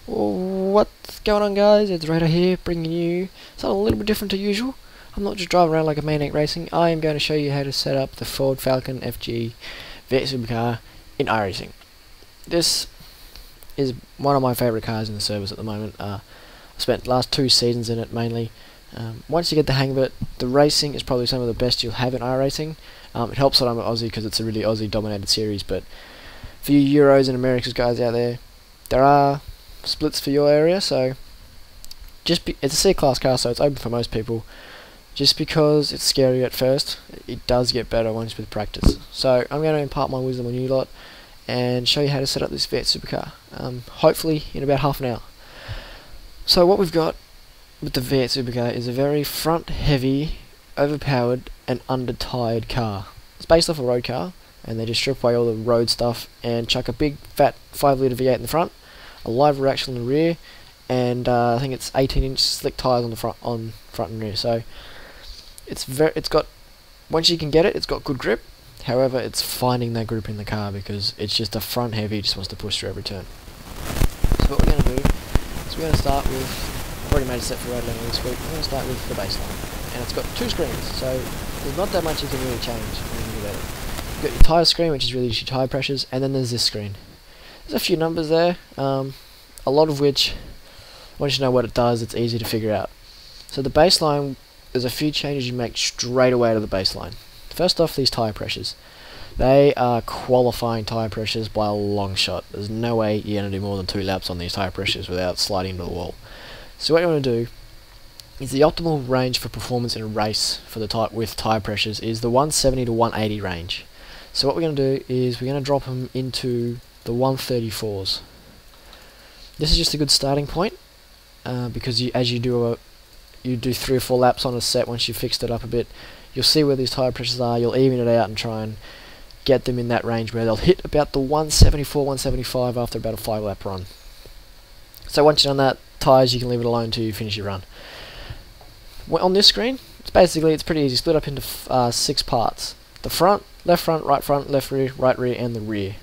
What's going on, guys? It's Raider here, bringing you something a little bit different to usual. I'm not just driving around like a maniac racing. I am going to show you how to set up the Ford Falcon V8 Supercar in iRacing. This is one of my favourite cars in the service at the moment. I've spent the last 2 seasons in it mainly. Once you get the hang of it, the racing is probably some of the best you'll have in iRacing. It helps that I'm an Aussie because it's a really Aussie dominated series, but for you Euros and Americas guys out there, there are splits for your area, so it's a C-class car, so it's open for most people. Just because it's scary at first, it does get better once with practice. So I'm going to impart my wisdom on you lot and show you how to set up this V8 Supercar, hopefully in about half an hour. So what we've got with the V8 Supercar is a very front heavy, overpowered and under-tired car. It's based off a road car, and they just strip away all the road stuff and chuck a big fat 5-litre V8 in the front, a live reaction in the rear, and I think it's 18-inch slick tyres on the front and rear. So it's got, once you can get it, it's got good grip. However, it's finding that grip in the car because it's just a front heavy, just wants to push through every turn. So what we're going to do is we're going to start with, I've already made a set for road level this week. We're going to start with the baseline, and it's got 2 screens, so there's not that much you can really change when you do that. You've got your tyre screen, which is really just your tyre pressures, and then there's this screen. There's a few numbers there, a lot of which, once you know what it does, it's easy to figure out. So the baseline, there's a few changes you make straight away to the baseline. First off, these tyre pressures. They are qualifying tyre pressures by a long shot. There's no way you're going to do more than 2 laps on these tyre pressures without sliding into the wall. So what you want to do is the optimal range for performance in a race for the with tyre pressures is the 170 to 180 range. So what we're going to do is we're going to drop them into the 134s. This is just a good starting point because as you do 3 or 4 laps on a set, once you've fixed it up a bit, you'll see where these tyre pressures are, you'll even it out and try and get them in that range where they'll hit about the 174, 175 after about a 5-lap run. So once you've done that, tyres you can leave it alone until you finish your run. On this screen, it's pretty easy, split up into 6 parts. The front, left left rear, right rear, and the rear.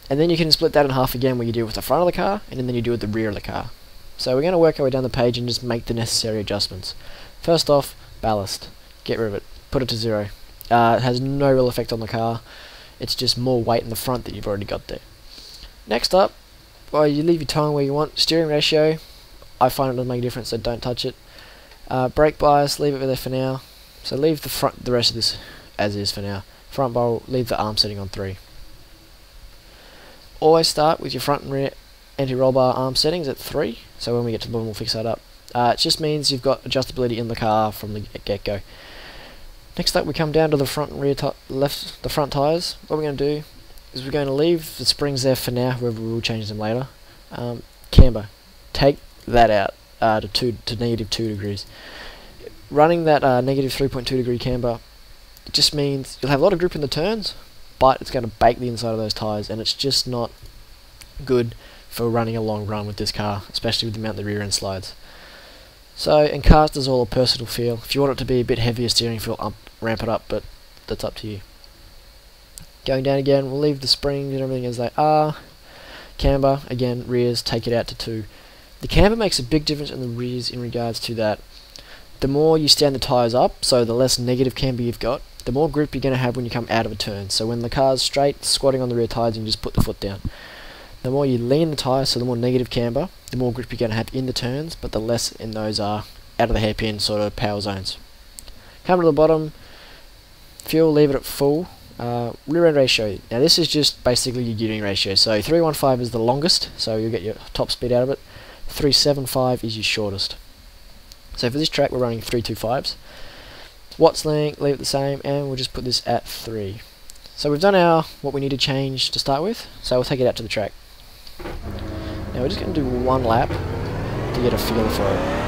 And then you can split that in half again where you do with the front of the car, and then you do with the rear of the car. So we're going to work our way down the page and just make the necessary adjustments. First off, ballast. Get rid of it. Put it to 0. It has no real effect on the car. It's just more weight in the front that you've already got there. Next up, well, you leave your tone where you want. Steering ratio, I find it doesn't make a difference, so don't touch it. Brake bias, leave it there for now. So leave the rest of this as is for now. Front barrel, leave the arm setting on 3. Always start with your front and rear anti-roll bar arm settings at 3, so when we get to the bottom we'll fix that up. It just means you've got adjustability in the car from the get-go. Next up we come down to the front and rear the front tyres. What we're going to do is we're going to leave the springs there for now, however we will change them later. Camber, take that out to -2 degrees. Running that -3.2 degree camber, it just means you'll have a lot of grip in the turns, but it's going to bake the inside of those tyres, and it's just not good for running a long run with this car, especially with the amount the rear end slides. So, and cars does all a personal feel. If you want it to be a bit heavier steering feel, ramp it up, but that's up to you. Going down again, we'll leave the springs and everything as they are. Camber, again, rears, take it out to 2. The camber makes a big difference in the rears in regards to that. The more you stand the tyres up, so the less negative camber you've got, the more grip you're going to have when you come out of a turn. So when the car's straight, squatting on the rear tyres, you can just put the foot down. The more you lean the tyre, so the more negative camber, the more grip you're going to have in the turns, but the less in those are out of the hairpin sort of power zones. Come to the bottom, fuel, leave it at full. Rear end ratio, now this is just basically your gearing ratio. So 315 is the longest, so you'll get your top speed out of it. 375 is your shortest. So for this track we're running 325s. Watts length, leave it the same, and we'll just put this at 3. So we've done what we need to change to start with, so we'll take it out to the track. Now we're just going to do 1 lap to get a feel for it.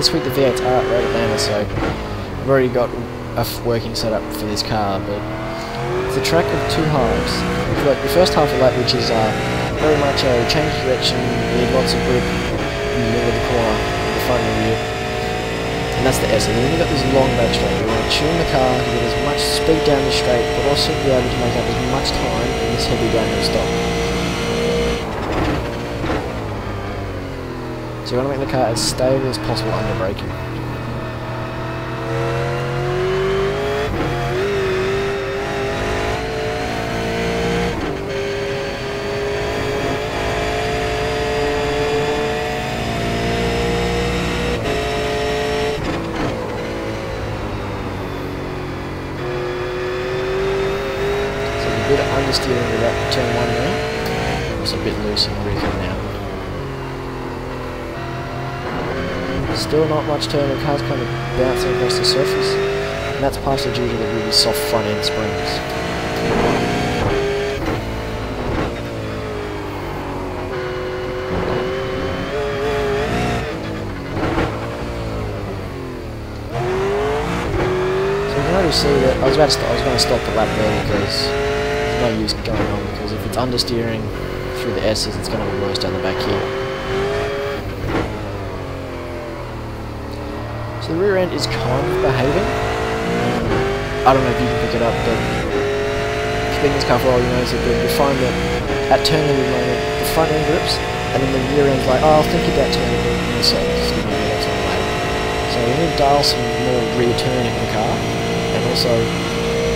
this week the V8s are at Road Atlanta, so I've already got a working setup for this car, but it's a track of two halves. You've got your first half of the lap, which is very much a change of direction, you need lots of grip in the middle of the corner, the front and the rear, and that's the S. And then you've got this long back straight. You want to tune the car to get as much speed down the straight, but also be able to make up as much time in this heavy downhill stop. So you want to make the car as stable as possible under braking. A bit of understeering with that turn 1 there. It's a bit loose in the rear coming out. Still not much turn, the car's kind of bouncing across the surface, and that's partially due to the really soft front end springs. So you can already see that I was going to stop the lap there because no use going on, because if it's understeering through the S's, it's going to be worse down the back here. So the rear end is kind of behaving. I don't know if you can pick it up, but if you've been in this car for a while, you notice it, but you find that at turn every moment, the front end grips, and then the rear end's like, oh, I'll think about turning on the side, so you know that's on later. So we need to dial some more rear turning in the car, and also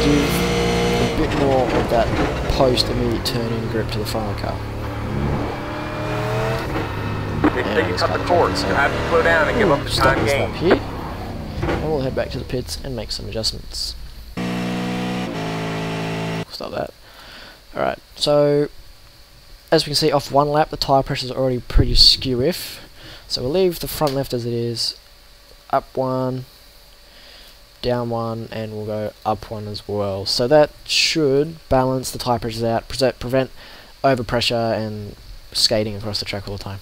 give a bit more of that post-immediate turning grip to the front of the car. They can cut the cords, you'll have to slow down and give up the time gain. Here, and we'll head back to the pits and make some adjustments. Stop that. Alright, so as we can see off one lap, the tyre pressure is already pretty skew-if. So we'll leave the front left as it is, up one, down one, and we'll go up one as well. So that should balance the tyre pressures out, prevent overpressure and skating across the track all the time.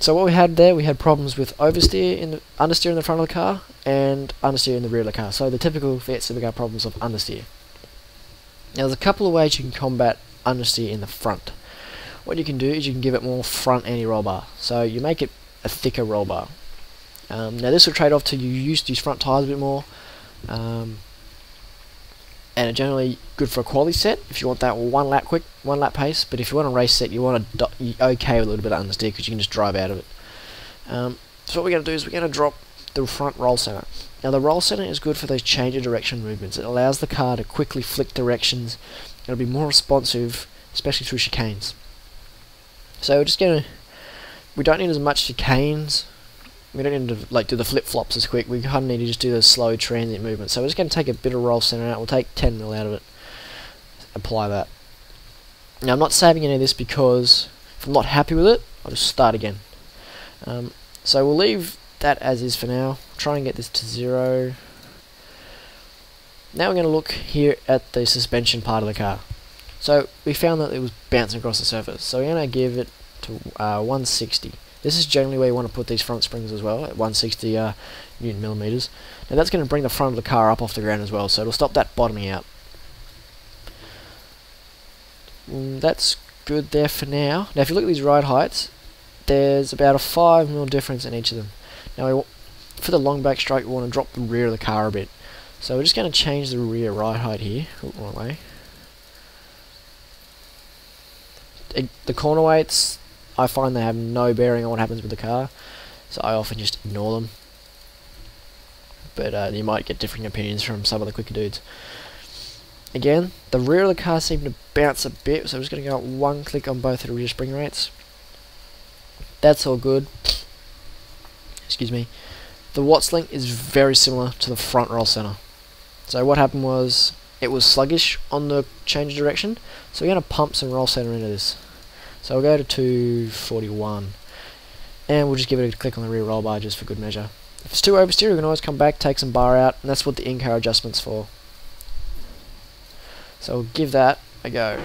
So what we had there, we had problems with understeer in the front of the car and understeer in the rear of the car. So the typical V8 Supercar problems of understeer. Now there's a couple of ways you can combat understeer in the front. What you can do is you can give it more front anti-roll bar. So you make it a thicker roll bar. Now this will trade off to you use these front tyres a bit more, and it's generally good for a quality set if you want that one lap pace. But if you want a race set, you want to okay with a little bit of understeer because you can just drive out of it. So what we're going to do is we're going to drop the front roll center. Now the roll center is good for those change of direction movements. It allows the car to quickly flick directions. It'll be more responsive, especially through chicanes. So we're just going to, we don't need as much chicanes. We don't need to like do the flip-flops as quick. We kind of need to just do the slow transient movement. So we're just going to take a bit of roll center out. We'll take 10mm out of it. Apply that. Now I'm not saving any of this because if I'm not happy with it, I'll just start again. So we'll leave that as is for now. Try and get this to 0. Now we're going to look here at the suspension part of the car. So we found that it was bouncing across the surface. So we're going to give it to 160. This is generally where you want to put these front springs as well, at 160 Newton millimeters. Now that's going to bring the front of the car up off the ground as well, so it'll stop that bottoming out. That's good there for now. Now if you look at these ride heights, there's about a 5mm difference in each of them. Now for the long back stroke, we want to drop the rear of the car a bit. So we're just going to change the rear ride height here. Ooh, wrong way. The corner weights, I find they have no bearing on what happens with the car, so I often just ignore them. But you might get differing opinions from some of the quicker dudes. Again, the rear of the car seemed to bounce a bit, so I'm just going to go one click on both of the rear spring rates. That's all good. Excuse me. The Watts link is very similar to the front roll center. So what happened was, it was sluggish on the change of direction, so we're going to pump some roll center into this. So we'll go to 241, and we'll just give it a click on the rear roll bar just for good measure. If it's too oversteer, we can always come back, take some bar out, and that's what the in-car adjustment's for. So we'll give that a go.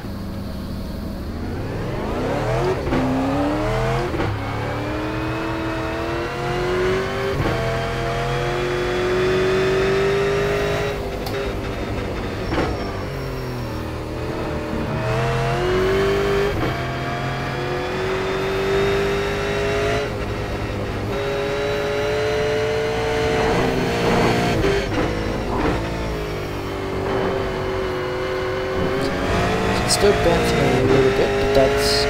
It's still bouncing a little bit, but that's...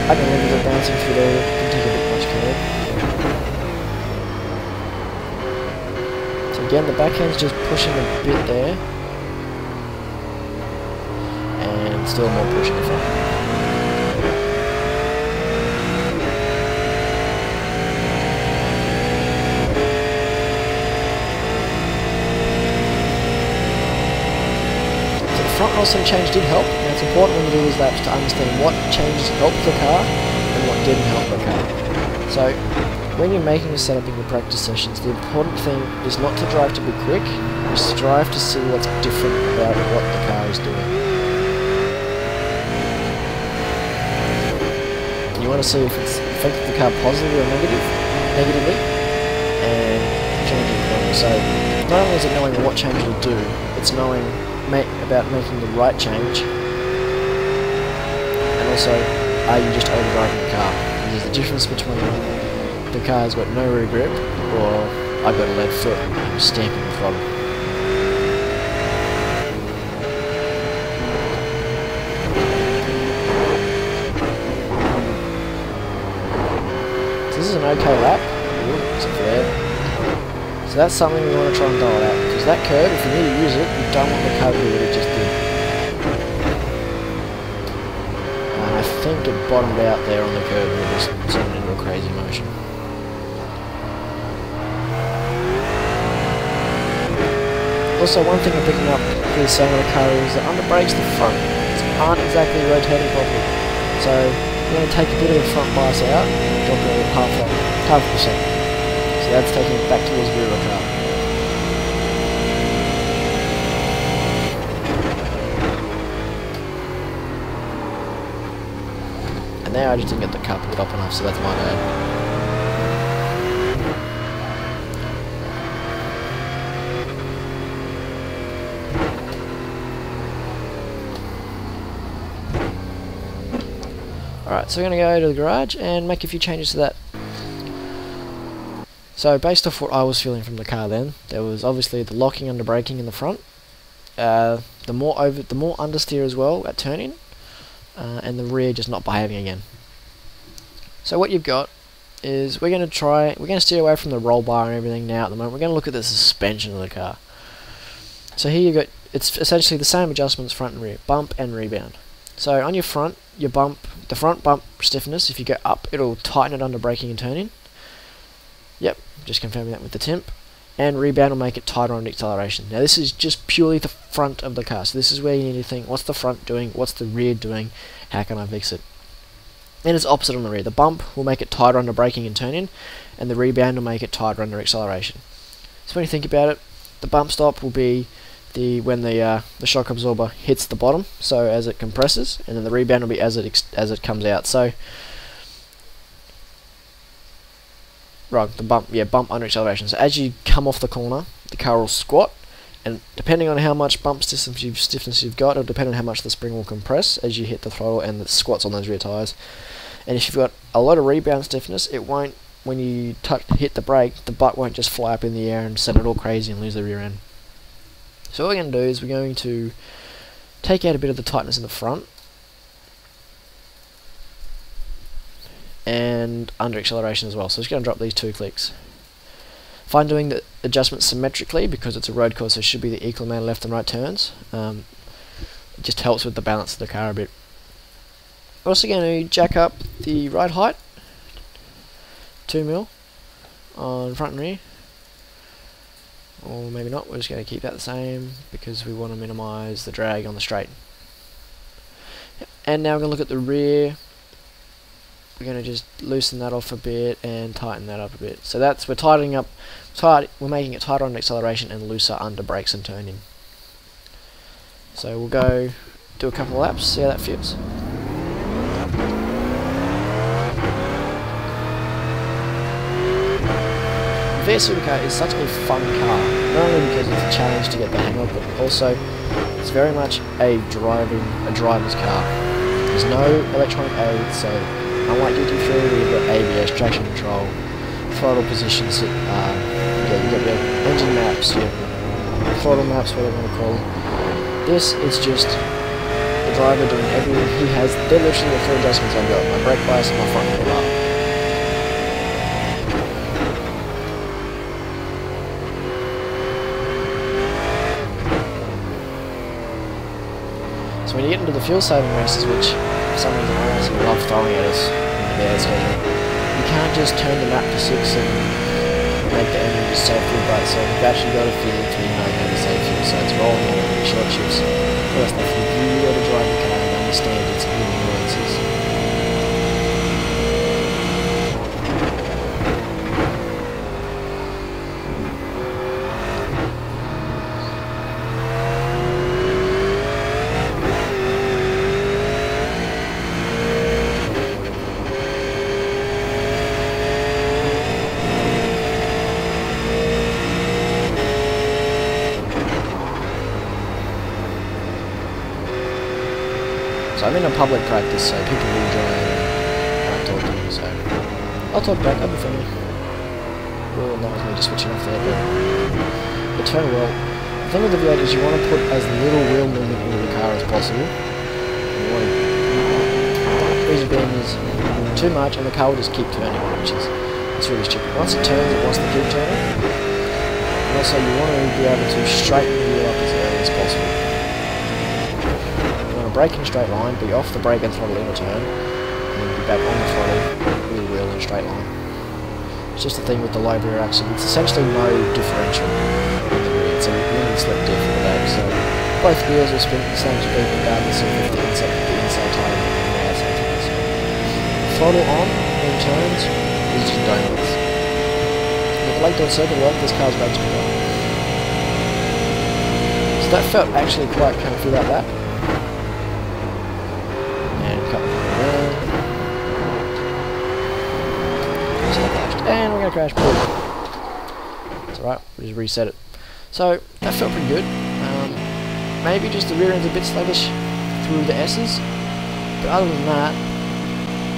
I can live with it bouncing through there, it can take a bit much curve. So again, the backhand's just pushing a bit there. And still more pushing the front. Front nozzle change did help, and it's important when you do these laps to understand what changes helped the car and what didn't help the car. So, when you're making a setup in your practice sessions, the important thing is not to drive to be quick, you strive to see what's different about what the car is doing. You want to see if it's affected the car positively or negatively, and changing accordingly. So, not only is it knowing what change will do, it's knowing about making the right change, and also, are you just overdriving the car? And there's the difference between the car's got no rear grip, or I've got a lead foot and I'm stamping the throttle. So this is an okay lap, except for there. So that's something we want to try and dial out, because that curve, if you need to use it, you don't want the car to do what it just did. And I think it bottomed out there on the curve and it just turned into a crazy motion. Also, one thing I'm picking up here saying on the car is that under brakes, the front aren't exactly rotating properly. So I'm going to take a bit of the front bias out and drop it at half a percent. So that's taking it back towards the rear of the car. And there I just didn't get the car pulled up enough, so that's my bad. Alright, so we're going to go to the garage and make a few changes to that. So based off what I was feeling from the car then, there was obviously the locking under braking in the front, the more understeer as well at turning, and the rear just not behaving again. So what you've got is we're going to steer away from the roll bar and everything now at the moment. We're going to look at the suspension of the car. So here you've got, it's essentially the same adjustments front and rear, bump and rebound. So on your front, the front bump stiffness, if you go up, it'll tighten it under braking and turning. Yep, just confirming that with the temp. And rebound will make it tighter on acceleration. Now this is just purely the front of the car, so this is where you need to think, what's the front doing, what's the rear doing, how can I fix it? And it's opposite on the rear. The bump will make it tighter under braking and turning, and the rebound will make it tighter under acceleration. So when you think about it, the bump stop will be when the shock absorber hits the bottom, so as it compresses, and then the rebound will be as it comes out. So right, the bump under acceleration. So as you come off the corner, the car will squat, and depending on how much bump stiffness you've got, it'll depend on how much the spring will compress as you hit the throttle and the squats on those rear tyres. And if you've got a lot of rebound stiffness, it won't, when you hit the brake, the butt won't just fly up in the air and send it all crazy and lose the rear end. So what we're going to do is we're going to take out a bit of the tightness in the front and under acceleration as well. So I'm just going to drop these 2 clicks. Fine doing the adjustment symmetrically because it's a road course, so it should be the equal amount of left and right turns. It just helps with the balance of the car a bit. We're also going to jack up the ride height 2mm on front and rear. Or maybe not, we're just going to keep that the same because we want to minimise the drag on the straight. Yep. And now we're going to look at the rear. We're going to just loosen that off a bit and tighten that up a bit. So that's, we're tightening up, we're making it tighter on acceleration and looser under brakes and turning. So we'll go do a couple of laps, see how that feels. The V8 Supercar is such a fun car, not only because it's a challenge to get the hang of, but also it's very much a driver's car. There's no electronic aids, so unlike GT3, we've got ABS, traction control, throttle positions, you've got your engine maps, your throttle maps, whatever you want to call them. This is just a driver doing everything he has. They're literally the 3 adjustments I've got. My brake bias and my front wheel up. So when you get into the fuel saving races, which for some reason iRacing love throwing at us in the bad schedule, you can't just turn the map to 6 and make the engine just save fuel by itself. You've actually got to physically know how to save fuel, so it's rolling in really short shifts. First thing, you got to drive the car and understand its little nuances. So I'm in a public practice, so people will join and I'm talking, so I'll talk back, I'll be funny. Well, that was me just switching off there, but the turn well. The thing with the V8 is you want to put as little wheel movement into the car as possible. The reason being is too much and the car will just keep turning, which is it's really stupid. Once it turns, it wants to keep turning. And also you want to be able to straighten the wheel up as early as possible. Brake in a straight line, be off the brake and throttle in a turn, and then be back on the throttle with the wheel in a straight line. It's just the thing with the low rear axle, it's essentially no differential in the rear, it's a limited slip diff for the back, so both wheels will spin at the same speed regardless of if the inside tyre and the outside tyre. So throttle on in turns is just donuts. With the late down circuit work, this car's about to go. So that felt actually quite comfy like that. And we're going to crash. It's alright, we just reset it. So, that felt pretty good. Maybe just the rear end's a bit sluggish through the S's. But other than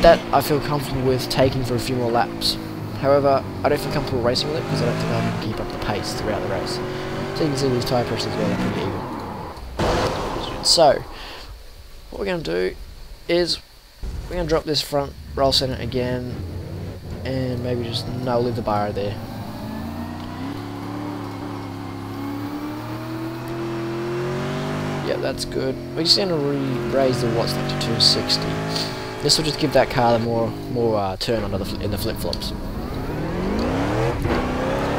that I feel comfortable with taking for a few more laps. However, I don't feel comfortable racing with it because I don't think I can keep up the pace throughout the race. So you can see these tyre pressures as well are pretty even. So, what we're going to do is we're going to drop this front roll center again and maybe just leave the bar there. Yep, that's good. We're just going to raise the watts up to 260. This will just give that car more turn under in the flip flops.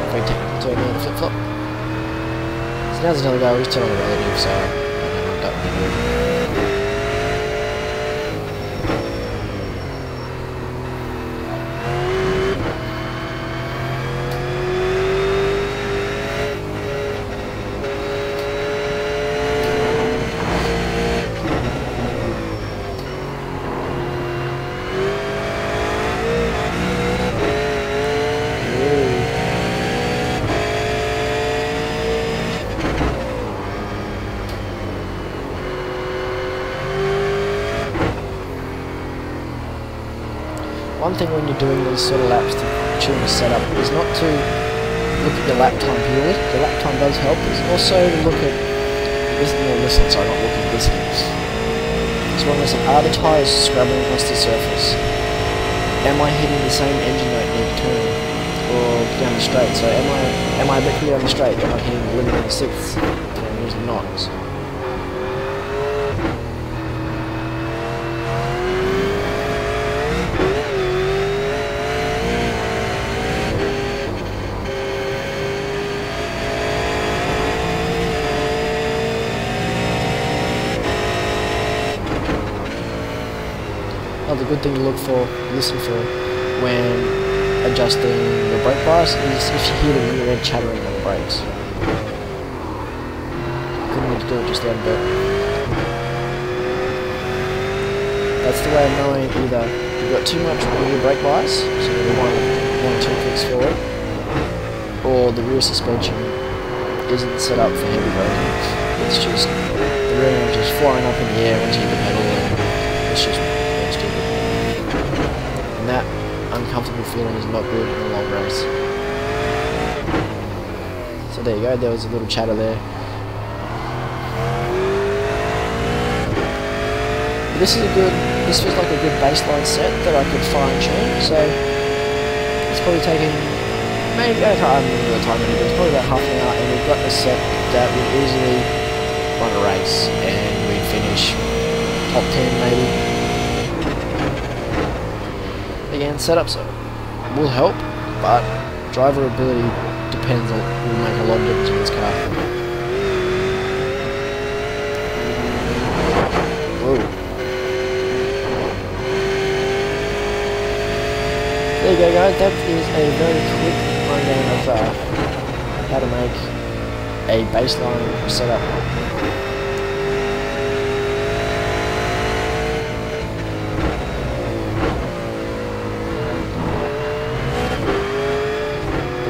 Very technical turn in the flip flop. So now's another go. We just turn on the relative, so don't really move. One thing when you're doing these sort of laps to tune the setup is not to look at your lap time purely. The lap time does help. It's also to look at sorry, not looking at distance. So when I listen, are the tyres scrubbing across the surface? Am I hitting the same engine note near turn or down the straight? So am I a bit clear on the straight? Am I hitting the limit on the sixth? I'm using notch. The good thing to listen for when adjusting the brake bias is if you hear the rear end chattering on the brakes. Couldn't need to do it just then, but that's the way of knowing either you've got too much rear brake bias, so you're one or two clicks forward, or the rear suspension isn't set up for heavy braking. It's just the rear end just flying up in the air once you hit the pedal, and it's just and that uncomfortable feeling is not good in a long race. So there you go, there was a little chatter there. But this feels like a good baseline set that I could fine tune, so it's probably taking, maybe, I can't remember the time anymore, it's probably about half an hour, and we've got a set that would easily run a race, and we'd finish top 10 maybe. Again, setups will help, but driver ability will make a lot of difference in this car. Whoa. There you go, guys, that is a very quick rundown of how to make a baseline setup.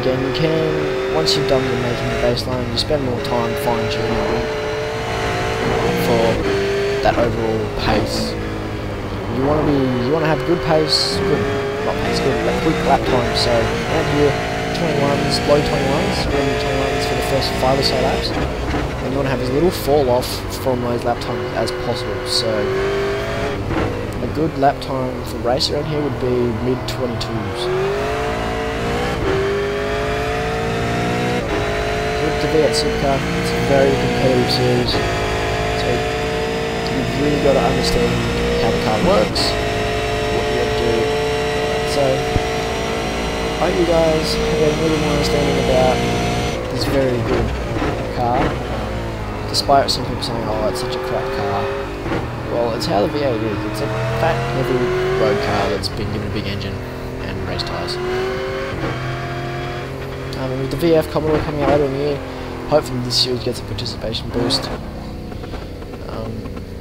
Again, you can, once you've done the making the baseline, you spend more time fine-tuning for that overall pace. You want to have good pace, like quick lap time. So around here, 21s, low 21s, around 21s for the first 5 or so laps, and you want to have as little fall off from those lap times as possible. So a good lap time for race around here would be mid 22s. The V8 Supercar, it's a very competitive series, so you've really got to understand how the car works, what you have to do. So I hope you guys have a little more understanding about this very good car, despite some people saying, oh, it's such a crap car. Well, it's how the V8 is. It's a fat, heavy road car that's been given a big engine and race tyres. With the VF Commodore coming out later in the year, hopefully this series gets a participation boost.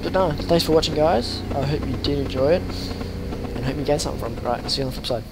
But no, thanks for watching, guys. I hope you did enjoy it, and hope you gained something from it. Right, see you on the flip side.